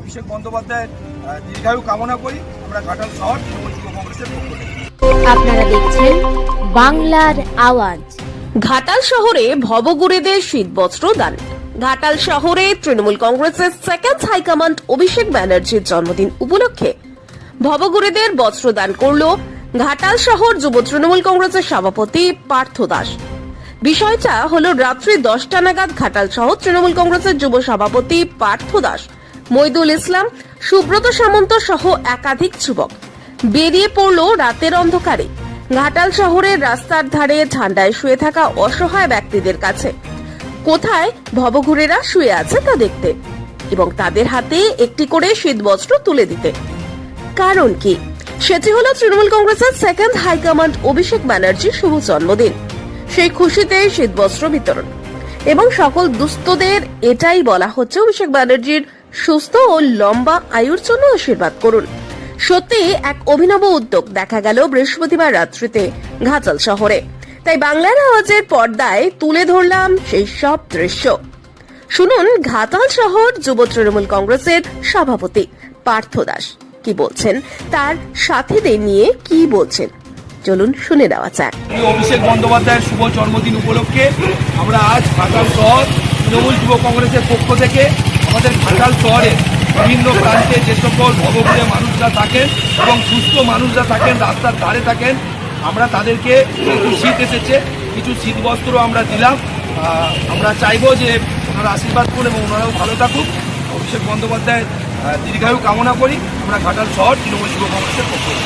অভিষেক বন্দ্যোপাধ্যায়ের দীর্ঘায়ু কামনা করি আমরা ঘাটাল শহর তৃণমূল যুব কংগ্রেসের পক্ষ থেকে। আপনারা দেখছেন বাংলার আওয়াজ। ঘাটাল শহরে ভবঘুরেদের শীতবস্ত্র দান। ঘাটাল শহরে তৃণমূল কংগ্রেসের সেকেন্ড হাইকমান্ড অভিষেক ব্যানার্জির জন্মদিন উপলক্ষে ভবঘুরেদের বস্ত্র দান করল ঘাটাল শহর যুব তৃণমূল কংগ্রেসের সভাপতি পার্থ দাস। বিষয়টা হলো রাত্রি 10টা নাগাদ ঘাটাল শহর তৃণমূল কংগ্রেসের যুব সভাপতি পার্থ দাস, মইদুল ইসলাম, সুব্রত সামন্ত সহ একাধিক যুবক বেরিয়ে পড়ল রাতের অন্ধকারে ঘাটাল শহরের রাস্তার ধারে ঠান্ডায় শুয়ে থাকা অসহায় ব্যক্তিদের কাছে। কোথায় ভবঘুরেরা শুয়ে আছে তা দেখতে এবং তাদের হাতে একটি করে শীতবস্ত্র তুলে দিতে। কারণ কি? সেটি হলো তৃণমূল কংগ্রেসের সেকেন্ড হাইকমান্ড অভিষেক ব্যানার্জির শুভ জন্মদিন। সেই খুশিতে শীতবস্ত্র বিতরণ এবং সকল দুস্থদের এটাই বলা হচ্ছে অভিষেক ব্যানার্জির সুস্থ ও লম্বা আয়ুর জন্য আশীর্বাদ করুন। সত্যি এক অভিনব উদ্যোগ দেখা গেল বৃহস্পতিবার রাত্রিতে ঘাটাল শহরে। তাই বাংলার আওয়াজের পর্দায় তুলে ধরলাম সেই সব দৃশ্য। শুনুন ঘাটাল শহর যুব তৃণমূল কংগ্রেসের সভাপতি পার্থ দাস কি বলছেন, তার সাথীদের নিয়ে কি বলছেন, চলুন শুনে নেওয়া যাক। অভিষেক বন্দ্যোপাধ্যায়ের শুভ জন্মদিন উপলক্ষে আমরা আজ ঘাটাল শহর তৃণমূল যুব কংগ্রেসের পক্ষ থেকে আমাদের ঘাটাল শহরে বিভিন্ন প্রান্তে যে সকল ভবঘুরে মানুষরা থাকেন এবং সুস্থ মানুষরা থাকেন, রাস্তার ধারে থাকেন, আমরা তাদেরকে একটু শীত এসেছে, কিছু শীত বস্ত্র আমরা দিলাম। আমরা চাইবো যে ওনারা আশীর্বাদ করুন এবং ওনারাও ভালো থাকুক। অভিষেক বন্দ্যোপাধ্যায়ের দীর্ঘায়ু কামনা করি আমরা ঘাটাল শহর তৃণমূল যুব কংগ্রেসের পক্ষ থেকে।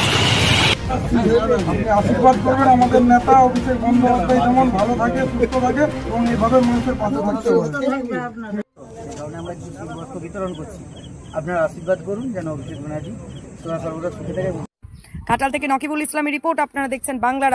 আপনি আশীর্বাদ করবেন আমাদের নেতা অভিষেক বন্দ্যোপাধ্যায় যেমন ভালো থাকে, সুস্থ থাকে এবং এইভাবে মানুষের পাশে থাকতে পারে। আমরা কিছু শীতবস্ত্র বিতরণ করছি, আপনারা আশীর্বাদ করুন যেন অভিষেক ব্যানার্জি সদা সর্বদা সুখে থাকে। ঘাটাল থেকে নকিবুল ইসলামের রিপোর্ট। আপনারা দেখছেন বাংলার